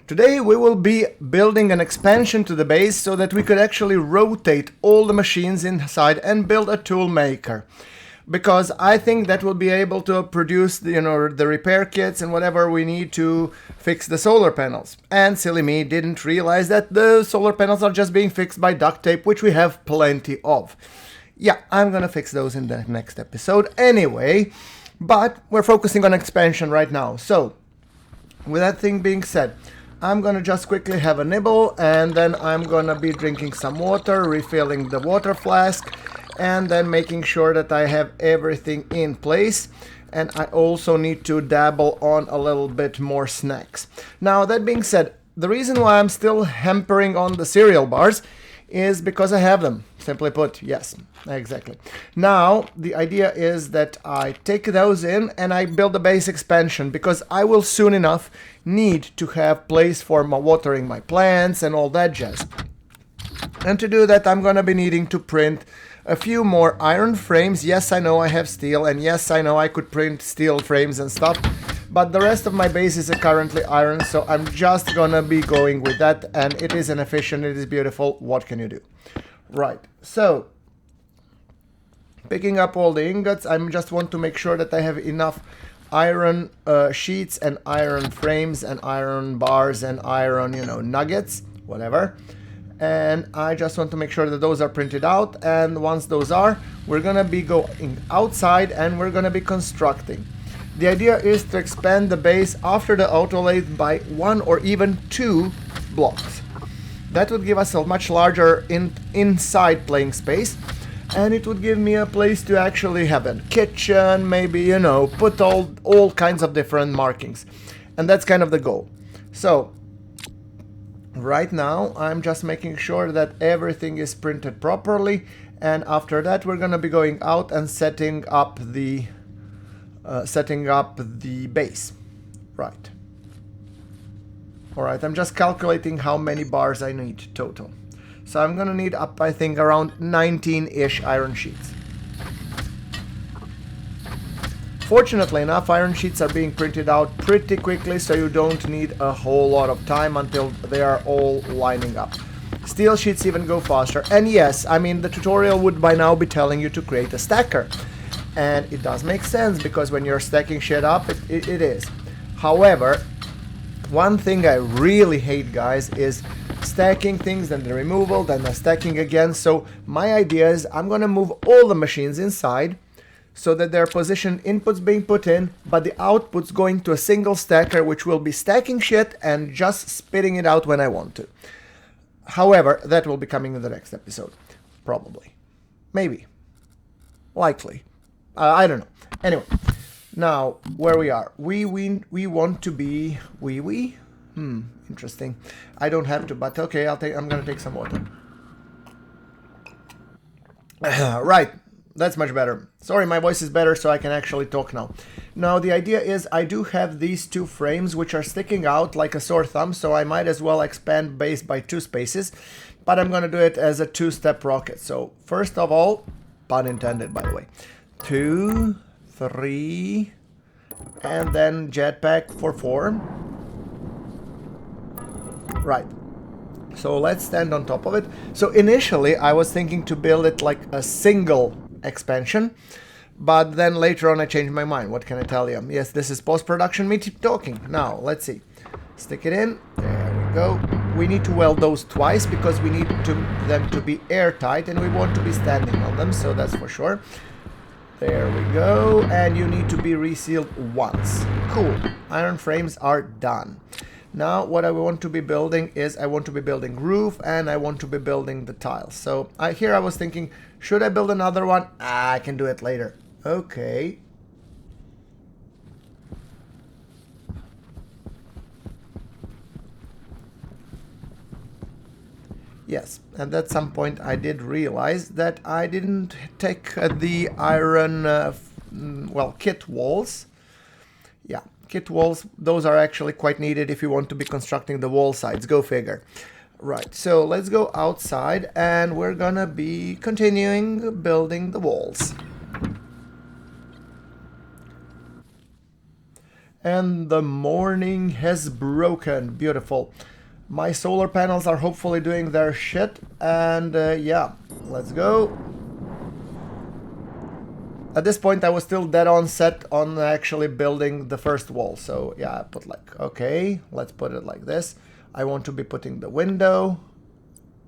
Today we will be building an expansion to the base so that we could actually rotate all the machines inside and build a tool maker. Because I think that will be able to produce the repair kits and whatever we need to fix the solar panels. And silly me didn't realize that the solar panels are just being fixed by duct tape, which we have plenty of. Yeah, I'm gonna fix those in the next episode anyway, but we're focusing on expansion right now. So, with that thing being said, I'm gonna just quickly have a nibble, and then I'm gonna be drinking some water, refilling the water flask, and then making sure that I have everything in place. And I also need to dabble on a little bit more snacks. Now, that being said, the reason why I'm still hampering on the cereal bars is because I have them. Simply put, yes, exactly. Now, the idea is that I take those in and I build a base expansion, because I will soon enough need to have place for watering my plants and all that jazz. And to do that, I'm gonna be needing to print a few more iron frames. Yes, I know I have steel, and yes, I know I could print steel frames and stuff, but the rest of my base is currently iron, so I'm just gonna be going with that, and it is inefficient, it is beautiful, what can you do? Right, so picking up all the ingots, I just want to make sure that I have enough iron sheets and iron frames and iron bars and iron, nuggets, whatever. And I just want to make sure that those are printed out, and once those are, we're gonna be going outside and we're gonna be constructing. The idea is to expand the base after the auto lathe by 1 or even 2 blocks. That would give us a much larger inside playing space, and it would give me a place to actually have a kitchen, maybe, put all kinds of different markings. And that's kind of the goal. So right now, I'm just making sure that everything is printed properly, and after that, we're gonna be going out and setting up the base. Right. All right. I'm just calculating how many bars I need total. So I'm gonna need up, I think, around 19-ish iron sheets. Fortunately enough, iron sheets are being printed out pretty quickly, so you don't need a whole lot of time until they are all lining up. Steel sheets even go faster. And yes, I mean, the tutorial would by now be telling you to create a stacker. And it does make sense, because when you're stacking shit up, it is. However, one thing I really hate, guys, is stacking things, then the removal, then the stacking again. So my idea is I'm gonna move all the machines inside, so that their position inputs being put in, but the outputs going to a single stacker, which will be stacking shit and just spitting it out when I want to. However, that will be coming in the next episode. Probably. Maybe. Likely. I don't know. Anyway, now, where we are. We want to be... Interesting. I don't have to, but okay, I'm gonna take some water. Right. That's much better. Sorry, my voice is better, so I can actually talk now. Now, the idea is I do have these 2 frames which are sticking out like a sore thumb, so I might as well expand base by 2 spaces, but I'm gonna do it as a 2-step rocket. So, first of all, pun intended, by the way, 2, 3, and then jetpack for 4. Right. So let's stand on top of it. So initially, I was thinking to build it like a single expansion, but then later on I changed my mind. What can I tell you? Yes, this is post-production me talking. Now, let's see. Stick it in. There we go. We need to weld those twice because we need them to be airtight, and we want to be standing on them, so that's for sure. There we go. And you need to be resealed once. Cool. Iron frames are done. Now, what I want to be building is I want to be building roof, and I want to be building the tiles. So here I was thinking, should I build another one? I can do it later. Okay. Yes, and at some point I did realize that I didn't take the iron, kit walls. Yeah. Kit walls, those are actually quite needed if you want to be constructing the wall sides. Go figure. Right, so let's go outside, and we're gonna be continuing building the walls. And the morning has broken. Beautiful. My solar panels are hopefully doing their shit. And yeah, let's go. At this point, I was still dead on set on actually building the first wall. So yeah, I put like, okay, let's put it like this. I want to be putting the window.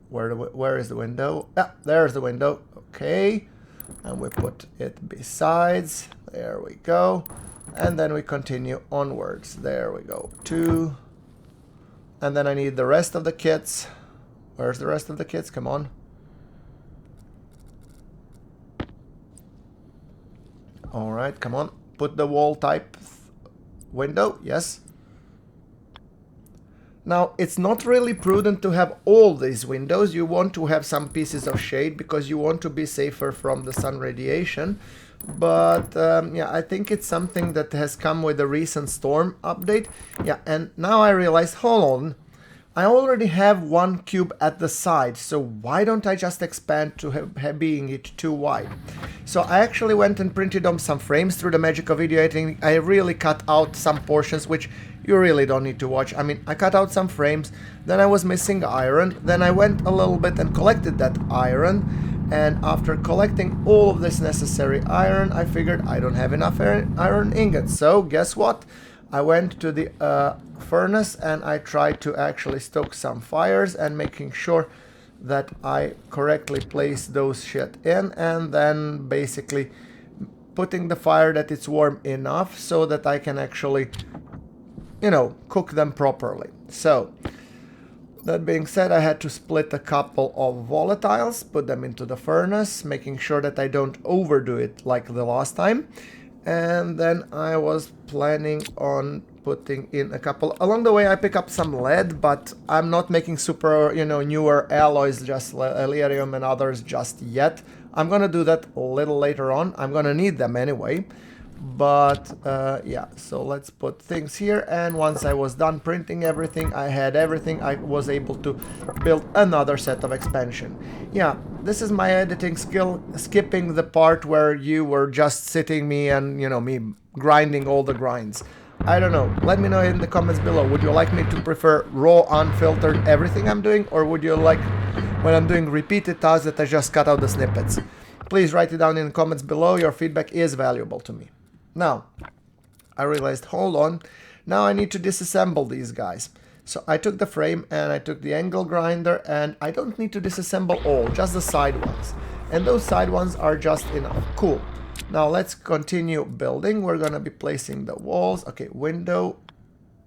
Where is the window? Yeah, there's the window. Okay. And we put it besides. There we go. And then we continue onwards. There we go. 2. And then I need the rest of the kits. Where's the rest of the kits? Come on. All right, come on. Put the wall type window. Yes. Now, it's not really prudent to have all these windows. You want to have some pieces of shade because you want to be safer from the sun radiation. But yeah, I think it's something that has come with the recent storm update. Yeah, and now I realize, hold on, I already have one cube at the side, so why don't I just expand to have being it too wide? So I actually went and printed on some frames through the magic of video editing. I really cut out some portions which you really don't need to watch. I mean, I cut out some frames, then I was missing iron, then I went a little bit and collected that iron, and after collecting all of this necessary iron, I figured I don't have enough iron ingots. So guess what? I went to the furnace and I tried to actually stoke some fires and making sure that I correctly place those shit in, and then basically putting the fire that it's warm enough so that I can actually, you know, cook them properly. So that being said, I had to split a couple of volatiles, put them into the furnace, making sure that I don't overdo it like the last time. And then I was planning on putting in a couple. Along the way I pick up some lead, but I'm not making super, you know, newer alloys, just Elerium and others just yet. I'm gonna do that a little later on. I'm gonna need them anyway. But yeah, so let's put things here, and once I was done printing everything, I had everything, I was able to build another set of expansion. Yeah, this is my editing skill, skipping the part where you were just sitting me and, you know, me grinding all the grinds. I don't know, let me know in the comments below. Would you like me to prefer raw, unfiltered everything I'm doing, or would you like when I'm doing repeated tasks that I just cut out the snippets? Please write it down in the comments below. Your feedback is valuable to me. Now, I realized, hold on, now I need to disassemble these guys. So I took the frame and I took the angle grinder, and I don't need to disassemble all, just the side ones. And those side ones are just enough. Cool. Now let's continue building. We're gonna be placing the walls. Okay, window,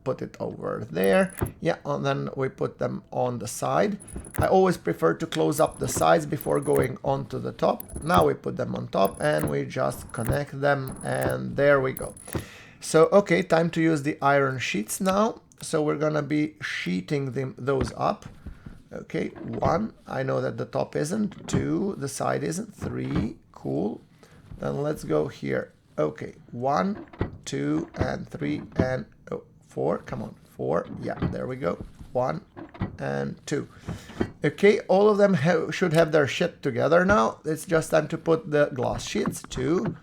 put it over there. Yeah, and then we put them on the side. I always prefer to close up the sides before going on to the top. Now we put them on top and we just connect them, and there we go. So, okay, time to use the iron sheets now. So we're gonna be sheeting those up. Okay, 1, I know that the top isn't. 2, the side isn't. 3, cool. Then let's go here. Okay, 1, 2, and 3, and 4, come on, 4, yeah, there we go, 1 and 2. Okay, all of them should have their shit together now. It's just time to put the glass sheets. 2,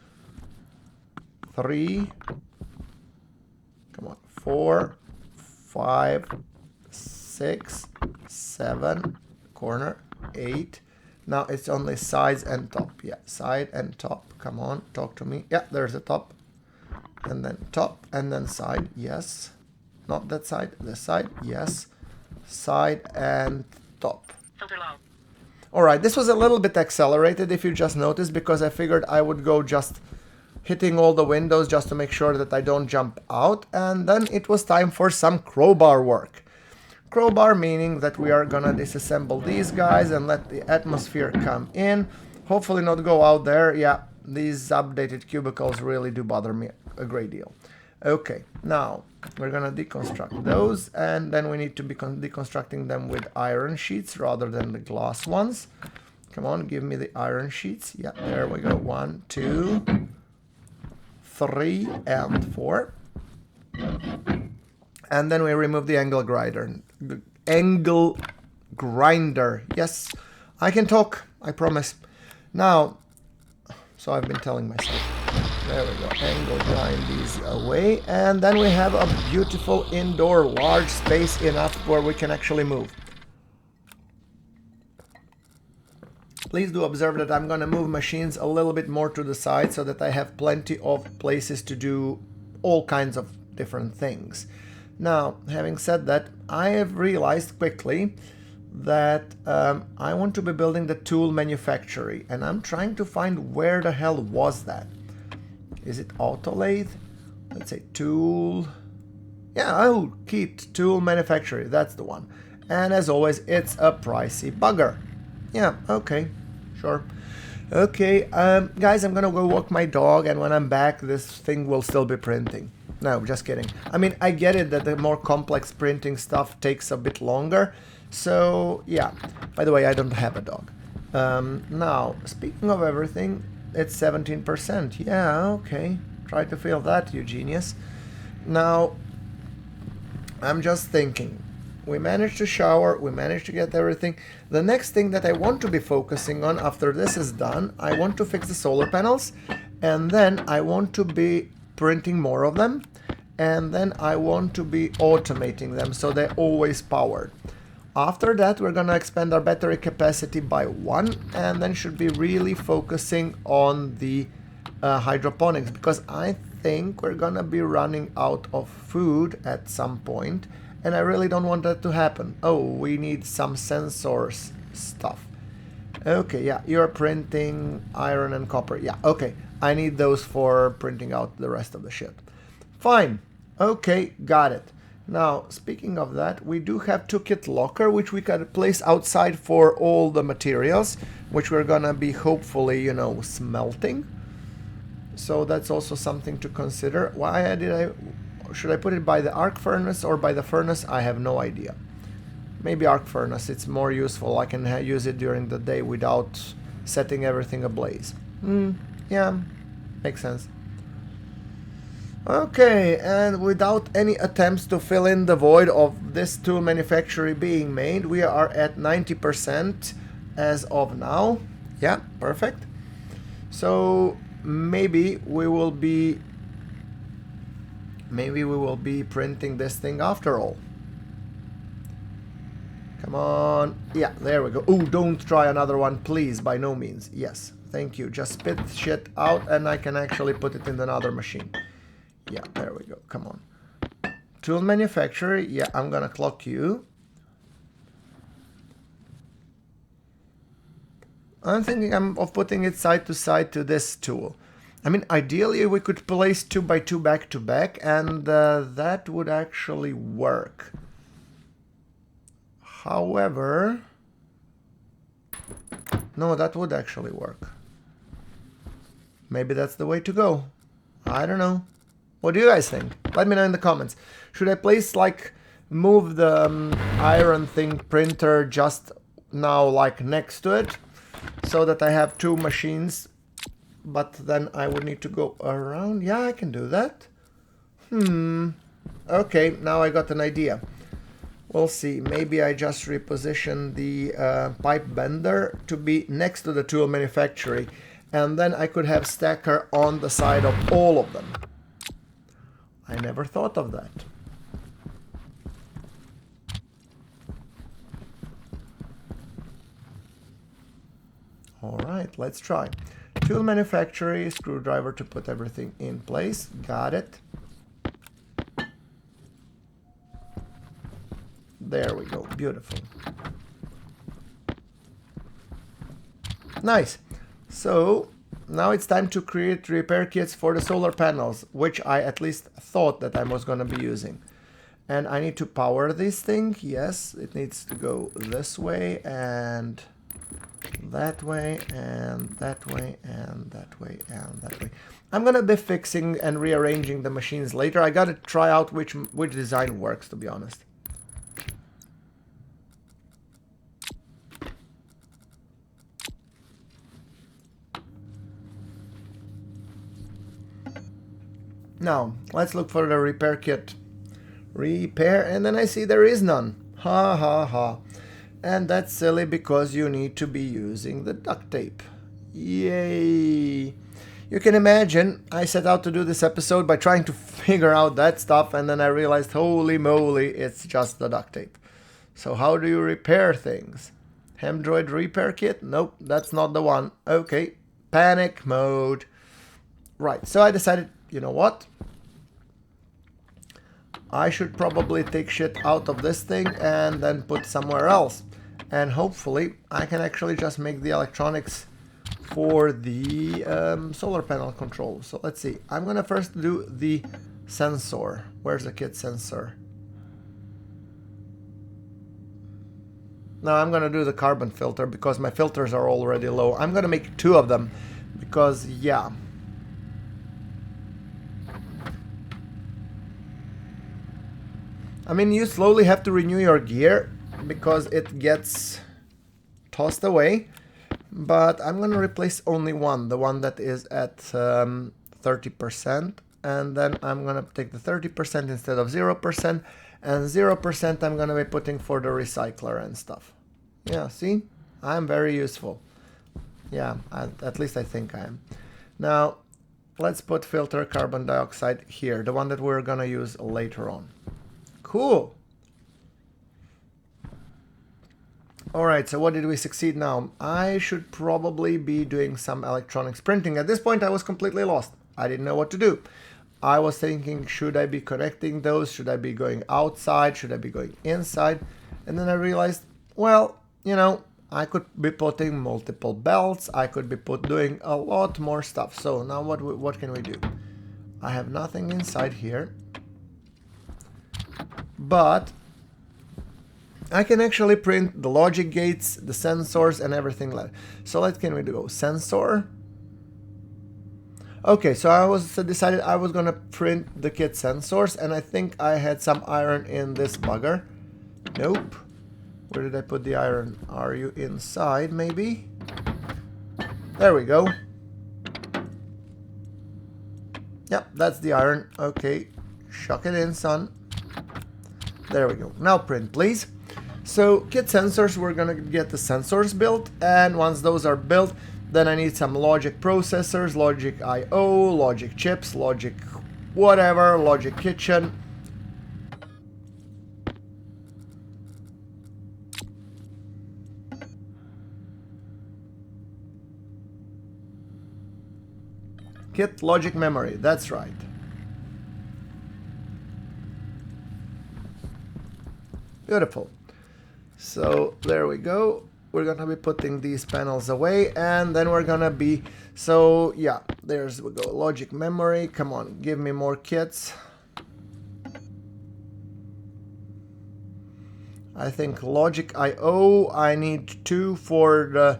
3, come on, 4, 5, 6, 7, corner, 8. Now it's only sides and top. Yeah, side and top. Come on, talk to me. Yeah, there's the top. And then top, and then side. Yes. Not that side, this side, yes. Side and top. Alright, this was a little bit accelerated if you just noticed, because I figured I would go just hitting all the windows just to make sure that I don't jump out. And then it was time for some crowbar work. Crowbar meaning that we are gonna disassemble these guys and let the atmosphere come in. Hopefully not go out there. Yeah, these updated cubicles really do bother me a great deal. Okay, now we're gonna deconstruct those, and then we need to be deconstructing them with iron sheets rather than the glass ones. Come on, give me the iron sheets. Yeah, there we go. 1, 2, 3, and 4. And then we remove the angle grinder. Angle grinder. Yes, I can talk, I promise. Now, so I've been telling myself. There we go. Angle grind these away. And then we have a beautiful indoor large space enough where we can actually move. Please do observe that I'm going to move machines a little bit more to the side so that I have plenty of places to do all kinds of different things. Now, having said that, I have realized quickly that I want to be building the tool manufactory, and I'm trying to find where the hell was that. Is it auto lathe? Let's say tool. Yeah, oh, Keat tool manufactory, that's the one. And as always, it's a pricey bugger. Yeah, okay, sure. Okay, guys, I'm gonna go walk my dog, and when I'm back, this thing will still be printing. No, just kidding. I mean, I get it that the more complex printing stuff takes a bit longer. So, yeah. By the way, I don't have a dog. Now, speaking of everything, it's 17%. Yeah, okay. Try to feel that, you genius. Now, I'm just thinking. We managed to shower, we managed to get everything. The next thing that I want to be focusing on after this is done, I want to fix the solar panels, and then I want to be printing more of them, and then I want to be automating them so they're always powered. After that, we're gonna expand our battery capacity by 1, and then should be really focusing on the hydroponics, because I think we're gonna be running out of food at some point, and I really don't want that to happen. Oh, we need some sensors stuff. Okay, yeah, you're printing iron and copper. Yeah, okay. I need those for printing out the rest of the shit. Fine. Okay, got it. Now, speaking of that, we do have Toolkit Locker, which we can place outside for all the materials, which we're gonna be hopefully, you know, smelting. So that's also something to consider. Why did I... Should I put it by the arc furnace or by the furnace? I have no idea. Maybe arc furnace, it's more useful. I can use it during the day without setting everything ablaze. Yeah, makes sense. Okay, and without any attempts to fill in the void of this tool manufacturing being made, we are at 90% as of now. Yeah, perfect. So maybe we will be printing this thing after all. Come on. Yeah, there we go. Oh, don't try another one, please, by no means. Yes, thank you. Just spit shit out and I can actually put it in another machine. Yeah, there we go. Come on. Tool manufacturer. Yeah, I'm gonna clock you. I'm thinking of putting it side to side to this tool. I mean, ideally we could place 2x2 back to back, and that would actually work. However, no, that would actually work. Maybe that's the way to go. I don't know. What do you guys think? Let me know in the comments. Should I place, like, move the iron thing printer just now, like, next to it, so that I have 2 machines? But then I would need to go around. Yeah, I can do that. Okay, now I got an idea. We'll see. Maybe I just reposition the pipe bender to be next to the tool manufacturing. And then I could have stacker on the side of all of them. I never thought of that. Alright, let's try. Tool manufacturing, screwdriver to put everything in place. Got it. There we go. Beautiful. Nice. So now it's time to create repair kits for the solar panels, which I at least thought that I was going to be using. And I need to power this thing. Yes, it needs to go this way and that way and that way and that way and that way. I'm gonna be fixing and rearranging the machines later. I gotta try out which design works, to be honest. Now, let's look for the repair kit. Repair, and then I see there is none. Ha ha ha. And that's silly because you need to be using the duct tape. Yay! You can imagine, I set out to do this episode by trying to figure out that stuff, and then I realized, holy moly, it's just the duct tape. So how do you repair things? Hemdroid repair kit? Nope, that's not the one. Okay, panic mode. Right, so I decided, you know what? I should probably take shit out of this thing and then put somewhere else. And hopefully I can actually just make the electronics for the solar panel control. So let's see. I'm gonna first do the sensor. Where's the kit sensor? No, I'm gonna do the carbon filter because my filters are already low. I'm gonna make 2 of them because, yeah. I mean, you slowly have to renew your gear because it gets tossed away. But I'm gonna replace only one, the one that is at 30%. And then I'm gonna take the 30% instead of 0%. And 0% I'm gonna be putting for the recycler and stuff. Yeah, see? I'm very useful. Yeah, at least I think I am. Now, let's put filter carbon dioxide here, the one that we're gonna use later on. Cool. Alright, so what did we succeed now? I should probably be doing some electronics printing. At this point I was completely lost. I didn't know what to do. I was thinking, should I be connecting those? Should I be going outside? Should I be going inside? And then I realized, well, you know, I could be putting multiple belts. I could be doing a lot more stuff. So now what can we do? I have nothing inside here. But I can actually print the logic gates, the sensors, and everything like that. So what can we do? Sensor. Okay, so I decided I was gonna print the kit sensors, and I think I had some iron in this bugger. Nope. Where did I put the iron? Are you inside, maybe? There we go. Yep, that's the iron. Okay, chuck it in, son. There we go. Now print, please. So kit sensors, we're gonna get the sensors built, and once those are built, then I need some logic processors, logic I/O, logic chips, logic whatever, logic kitchen. Kit logic memory, that's right. Beautiful. So there we go. We're gonna be putting these panels away, and then we're gonna be, so yeah, there's we go, logic memory. Come on, give me more kits. I think logic I/O, I need 2 for the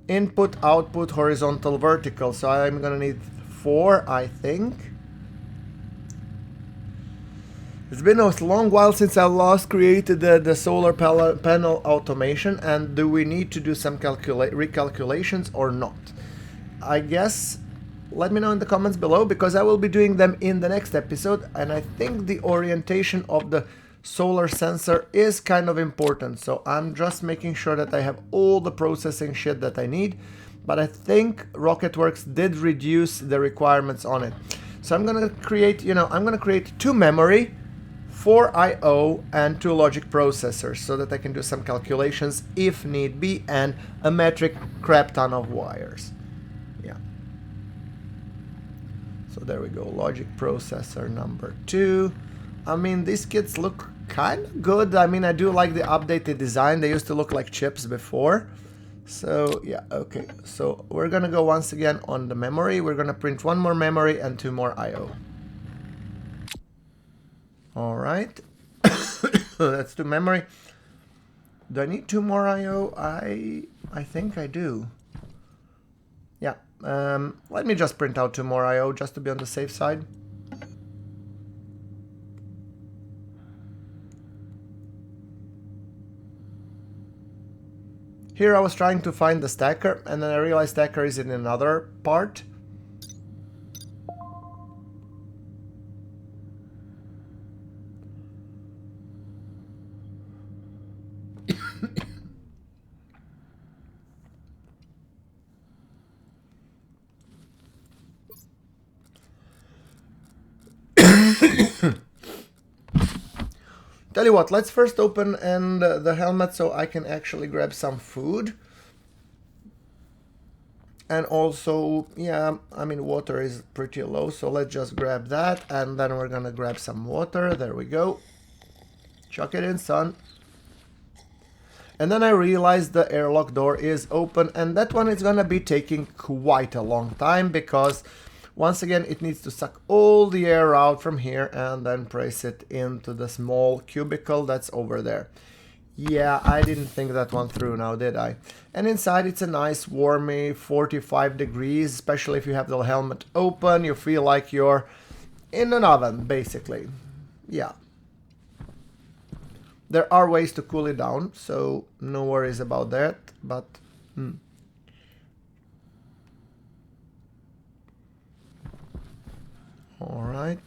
input, output, horizontal, vertical. So I'm gonna need 4, I think. It's been a long while since I last created the solar panel automation, and do we need to do some recalculations or not? I guess let me know in the comments below, because I will be doing them in the next episode, and I think the orientation of the solar sensor is kind of important, so I'm just making sure that I have all the processing shit that I need, but I think GrunfWorks did reduce the requirements on it. So I'm gonna create, I'm gonna create 2 memory, 4 I/O, and 2 logic processors, so that I can do some calculations if need be, and a metric crap ton of wires. Yeah. So there we go, logic processor number 2. I mean, these kits look kind of good. I mean, I do like the updated design. They used to look like chips before. So yeah, okay. So we're gonna go once again on the memory. We're gonna print 1 more memory and 2 more I/O. All right, that's 2 memory. Do I need 2 more I/O? I think I do. Yeah, let me just print out 2 more I/O just to be on the safe side. Here I was trying to find the stacker, and then I realized stacker is in another part. Tell you what, let's first open the helmet so I can actually grab some food. And also, yeah, I mean, water is pretty low, so let's just grab that, and then we're gonna grab some water. There we go. Chuck it in, son. And then I realized the airlock door is open, and that one is gonna be taking quite a long time, because once again it needs to suck all the air out from here and then place it into the small cubicle that's over there. Yeah, I didn't think that one through now, did I? And inside it's a nice warmy 45 degrees, especially if you have the helmet open. You feel like you're in an oven, basically. Yeah. There are ways to cool it down, so no worries about that, but... Alright.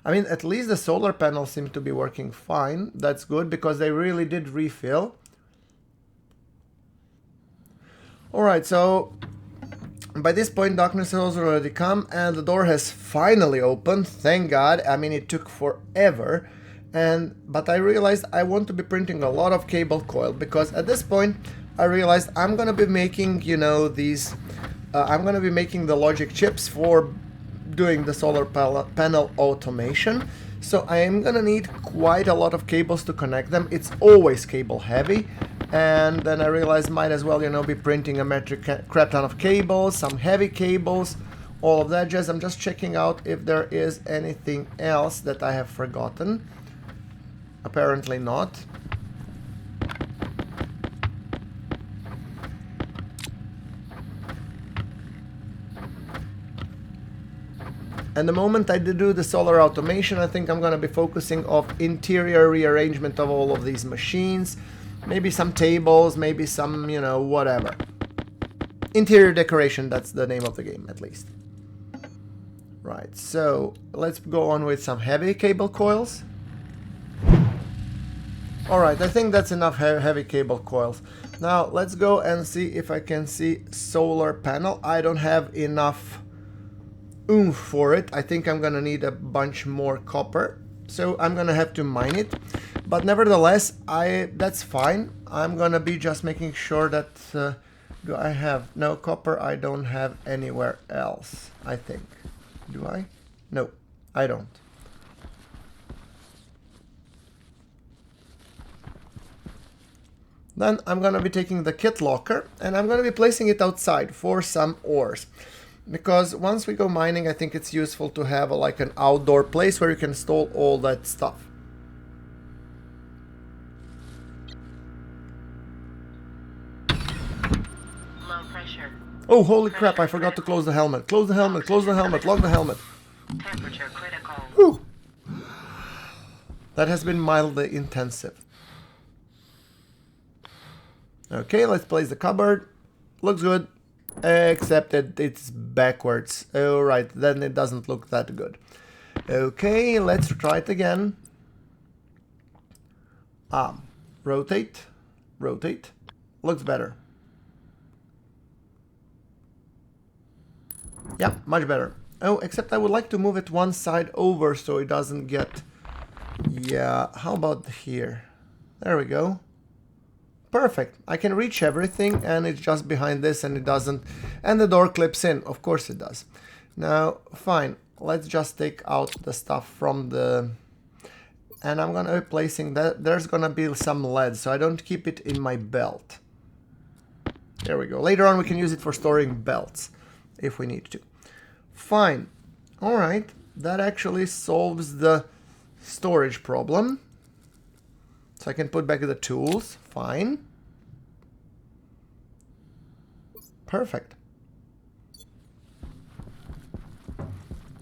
I mean, at least the solar panels seem to be working fine. That's good, because they really did refill. Alright, so... By this point, darkness has already come, and the door has finally opened. Thank God. I mean, it took forever. But I realized I want to be printing a lot of cable coil, because at this point, I realized I'm gonna be making, you know, these... I'm gonna be making the logic chips for doing the solar panel automation. So I am gonna need quite a lot of cables to connect them. It's always cable heavy. And then I realized might as well, you know, be printing a metric crap ton of cables, some heavy cables, all of that jazz. I'm just checking out if there is anything else that I have forgotten. Apparently not. And the moment I do the solar automation, I think I'm gonna be focusing on interior rearrangement of all of these machines. Maybe some tables, maybe some, you know, whatever. Interior decoration, that's the name of the game, at least. Right, so let's go on with some heavy cable coils. Alright, I think that's enough heavy cable coils. Now, let's go and see if I can see solar panel. I don't have enough oomph for it. I think I'm gonna need a bunch more copper. So I'm gonna have to mine it. But nevertheless, that's fine. I'm gonna be just making sure that... do I have... No, copper I don't have anywhere else, I think. Do I? No, I don't. Then I'm gonna be taking the kit locker, and I'm gonna be placing it outside for some ores. Because once we go mining, I think it's useful to have like an outdoor place where you can store all that stuff. Oh, holy crap, I forgot to close the helmet. Close the helmet, close the helmet, lock the helmet. Temperature critical. Whew. That has been mildly intensive. Okay, let's place the cupboard. Looks good. Except that it's backwards. Alright, then it doesn't look that good. Okay, let's try it again. Rotate. Rotate. Looks better. Yeah, much better. Oh, except I would like to move it one side over so it doesn't get... Yeah, how about here? There we go. Perfect. I can reach everything, and it's just behind this, and it doesn't... And the door clips in. Of course it does. Now, fine. Let's just take out the stuff from the... And I'm gonna be placing that... There's gonna be some lead, so I don't keep it in my belt. There we go. Later on we can use it for storing belts, if we need to. Fine. Alright. That actually solves the storage problem. So I can put back the tools. Fine. Perfect.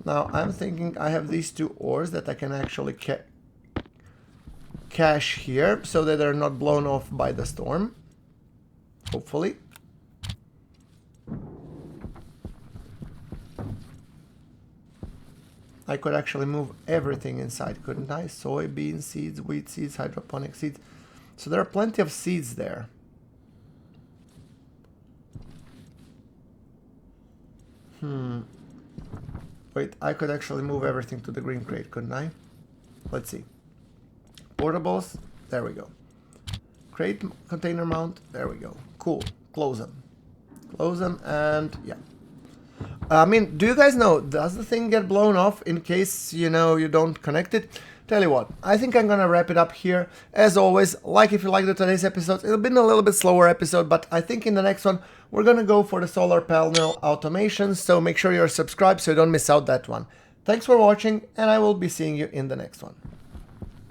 Now I'm thinking I have these two ores that I can actually cache here so that they're not blown off by the storm. Hopefully. I could actually move everything inside, couldn't I? Soybean seeds, wheat seeds, hydroponic seeds. So there are plenty of seeds there. Wait, I could actually move everything to the green crate, couldn't I? Let's see. Portables, there we go. Crate container mount, there we go. Cool, close them. Close them, and yeah. I mean, do you guys know, does the thing get blown off in case, you know, you don't connect it? Tell you what, I think I'm gonna wrap it up here. As always, like if you liked today's episode. It's been a little bit slower episode, but I think in the next one, we're gonna go for the solar panel automation, so make sure you're subscribed so you don't miss out that one. Thanks for watching, and I will be seeing you in the next one.